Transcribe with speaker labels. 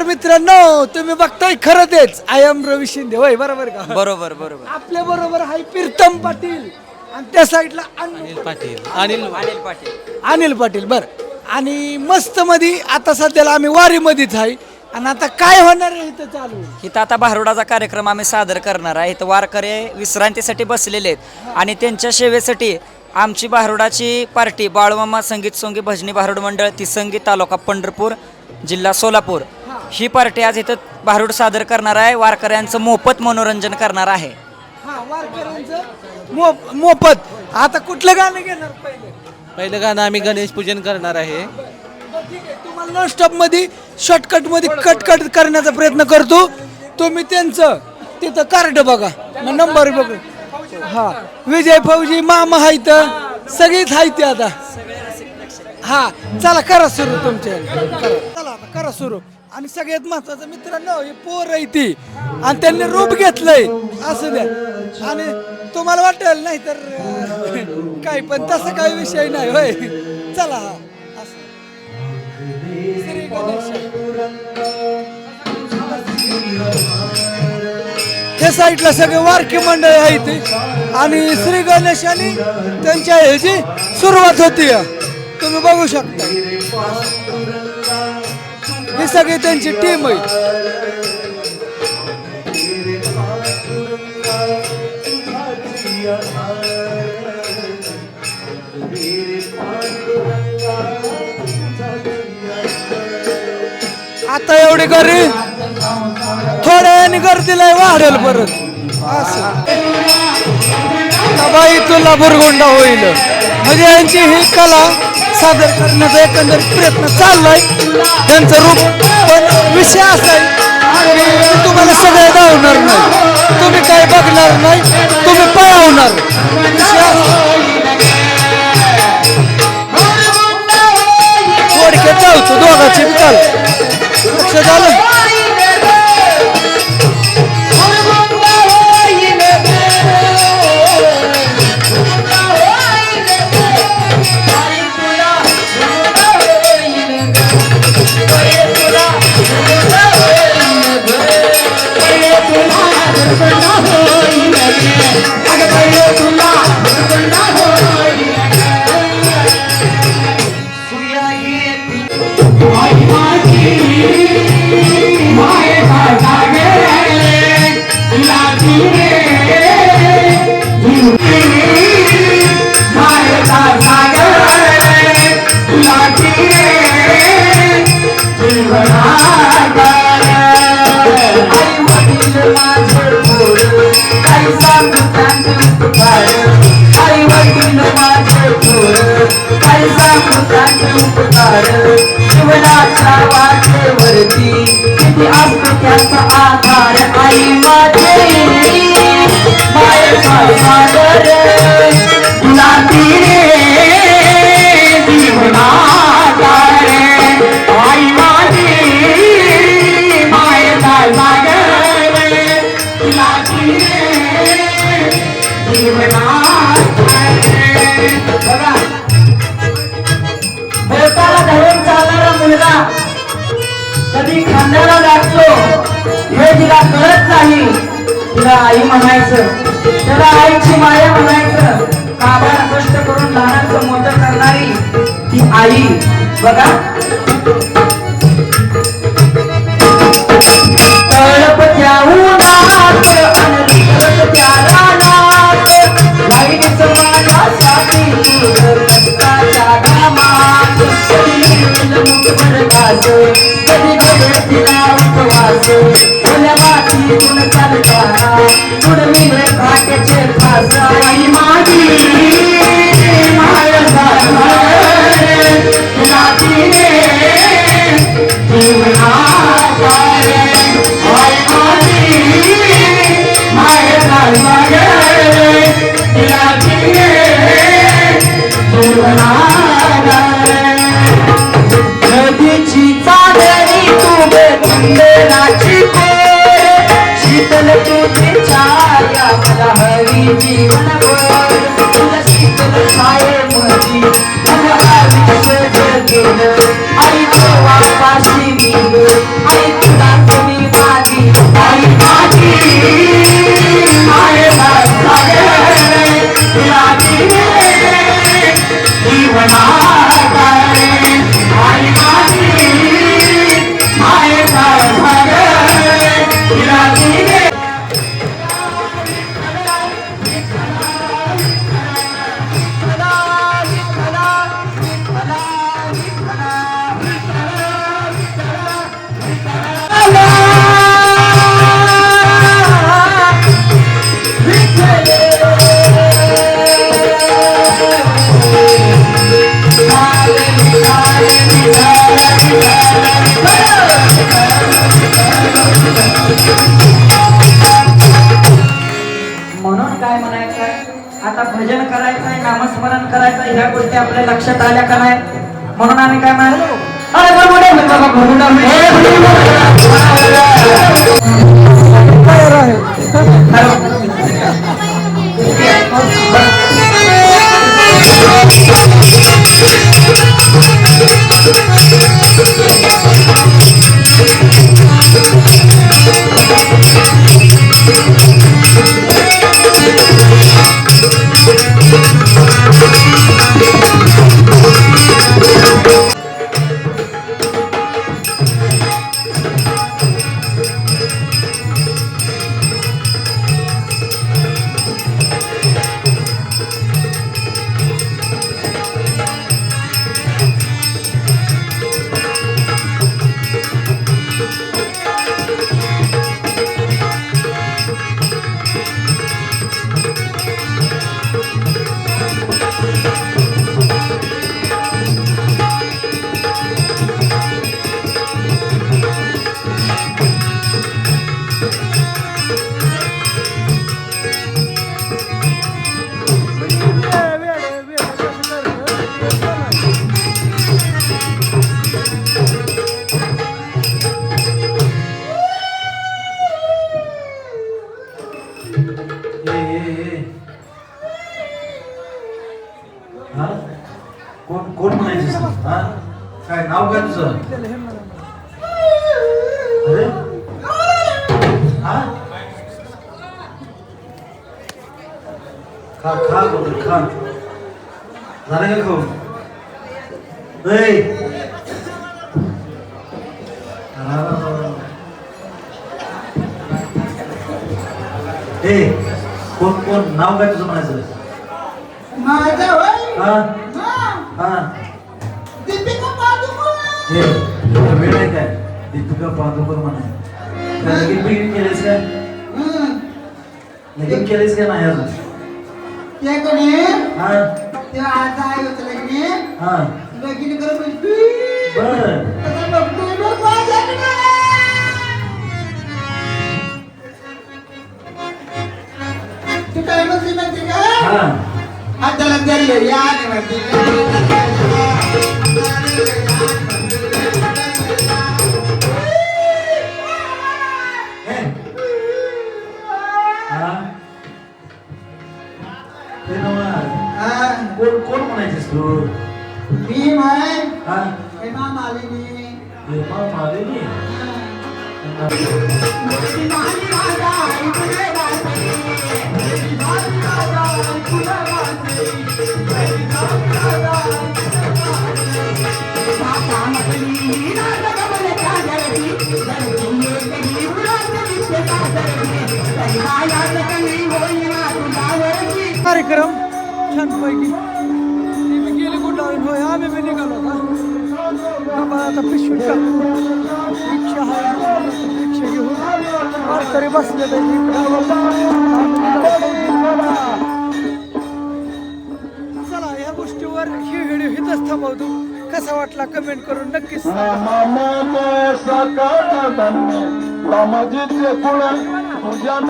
Speaker 1: मित्रांनो, तुम्ही बघताय खरं तेच आय एम रवी शिंदे. होय, बरोबर का?
Speaker 2: बरोबर बरोबर.
Speaker 1: आपल्या बरोबर आहे प्रीतम पाटील आणि त्या साईडला अनिल
Speaker 2: पाटील.
Speaker 1: अनिल पाटील. बर, आणि मस्त मध्ये आता सध्याला आम्ही वारीमध्येच आहे. आणि आता काय होणार आहे इथं चालू?
Speaker 2: इथं आता भारुडाचा कार्यक्रम आम्ही सादर करणार आहे. इथं वारकरी विश्रांतीसाठी बसलेले आहेत आणि त्यांच्या सेवेसाठी आमची भारुडाची पार्टी बाळूमामा संगीत सोंगी भजनी भारुड मंडळ तिसंगी तालुका पंढरपूर जिल्हा सोलापूर ही पार्टी आज इथं भारुड सादर करणार आहे. वारकऱ्यांचं मोफत मनोरंजन करणार आहे.
Speaker 1: हा, वारकऱ्यांचं मोफत. आता कुठलं गाणं घेणार
Speaker 3: पहिलं गाणं आम्ही गणेश पूजन करणार आहे.
Speaker 1: ठीक आहे, तुम्हाला नॉन स्टॉप मध्ये शॉर्टकट मध्ये कट करण्याचा प्रयत्न करतो. तुम्ही त्यांचं तिथं कार्ड बघा, नंबर बघा. हा, विजय फौजी मामा आहेत, सगळीच आहेत आता. हा, चला करा सुरू तुमचे. चला आता करा सुरू. आणि सगळ्यात महत्वाचं मित्रांनो, हे पोर आहे ती आणि त्यांनी रूप घेतलंय असं द्या. आणि तुम्हाला वाटेल नाही तर काही, पण तसं काही विषय नाही. होय, चला. हा, श्री गणेश. हे साईडला सगळे वारकी मंडळ आहेत आणि श्री गणेश आणि त्यांच्या ह्याची सुरुवात होती. तुम्ही बघू शकता, ही सगळी त्यांची टीम आहे. आता एवढी गर्दी थोड्या वेळाने गर्दीला वाढेल परत. असं बाई तुला बुरगुंडा होईल. म्हणजे यांची ही कला सादर करण्याचा एकंदर प्रयत्न चाललाय. त्यांचं रूप पण विषय असा आहे की तुम्हाला सगळे धावणार नाही, तुम्ही काही बघणार नाही, तुम्ही पळवणार. थोडक्यात धावतो दोघांचे बी चाल. लक्ष झालं?
Speaker 4: जीवनाच्या वाटेवरती किती असतो त्याचा आधार. आई माझी मायेचा सागर गुलाबी रे जीवनाचा रे. आई माझी मायेचा सागर गुलाबी रे जीवनाचा रे. बघा, बोटाला धरून चालणारा मुलगा कधी खांद्याला लागतो हे तिला कळत नाही. तिला आई म्हणायचं, त्याला आईची माया म्हणायचं. काबाड कष्ट करून लहानाचं मोठं करणारी ती आई. बघा, तळपत्या उन्हात आणि तळपत्या रानात लाईनीचं माझ्यासाठी तुझं रक्ताच्या घामात. कधी घडे तिला उपवास खुल्या मातीतून चालताना तुडविले काट्याचे फास. आई माझी मायेचा गुलाबी रे जीवनाचा रे. आई माझी मायेचा रे गुलाबी रे जीवनाचा रे. नदीची चादरी तू बंदराची कोर शीतल तुझी छाया मला हवी जीवनभर. तुला शीतल छायेमध्ये मला आयुष्य जगेल. आई तुझ्या वापाशी मी आई तुला आता भजन करायचं आहे, नामस्मरण करायचं आहे, ह्या गोष्टी आपल्या लक्षात आल्या का नाही? म्हणून आम्ही काय म्हणालो, अरे बरमुडे बाबा
Speaker 1: तयार आहे
Speaker 5: हा? कोण कोण म्हणायचं हा? काय नाव काय तुझं? अरे हा? खा खा बोल खा झालं का खाऊ? ए! ए कोण कोण नाव काय तुझं म्हणायचं?
Speaker 4: माझा होय
Speaker 5: हा हा
Speaker 4: दीपिका पादुकोण
Speaker 5: हे वेळ आहे काय दीपिका पादुकोण म्हणा लगीन बिगीन केलेस काय? लगीन केलेस काय नाही अजून?
Speaker 4: ते कोणी
Speaker 5: हा
Speaker 4: ते आज आहे होतं लग्न
Speaker 5: हा
Speaker 4: लगीन कर म्हणतो
Speaker 5: बर
Speaker 4: आता बघतोय लोक माझ्याकडे तू काय म्हणते माहिती का
Speaker 5: हा
Speaker 4: हाताला धरलं या आणि म्हणते
Speaker 5: हे. हा ते नव्ह. कोण कोण म्हणायचीस तू?
Speaker 4: मी माय
Speaker 5: हा
Speaker 4: हेमा मालिनी
Speaker 5: हेमा मालिनी
Speaker 1: कार्यक्रम छानपैकी मी गेले गुंडाळून होय आम्ही बी निघालो बाबा आता पिशवी टाकतो रिक्षा आहे रिक्षा घेऊन वारकरी बसले चला या गोष्टीवर ही व्हिडिओ इथंच थांबवतो कसा वाटला कमेंट करून नक्कीच सांगा.